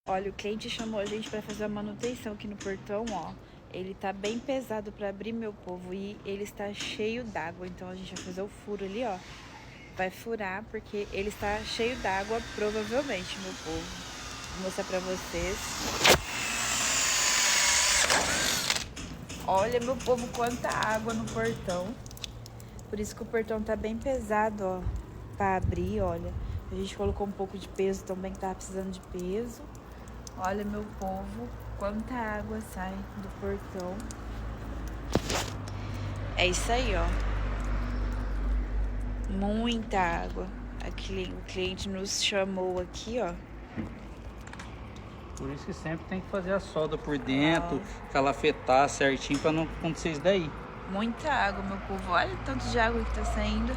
Olha, o cliente chamou a gente para fazer a manutenção aqui no portão, ó. Ele tá bem pesado para abrir, meu povo, e ele está cheio d'água. Então a gente vai fazer o furo ali, ó. Vai furar porque ele está cheio d'água, provavelmente, meu povo. Vou mostrar para vocês. Olha, meu povo, quanta água no portão. Por isso que o portão tá bem pesado, ó, para abrir, olha. A gente colocou um pouco de peso também, que tava precisando de peso. Olha, meu povo, quanta água sai do portão. É isso aí, ó. Muita água. O cliente nos chamou aqui, ó. Por isso que sempre tem que fazer a solda por dentro, calafetar certinho para não acontecer isso daí. Muita água, meu povo. Olha o tanto de água que tá saindo.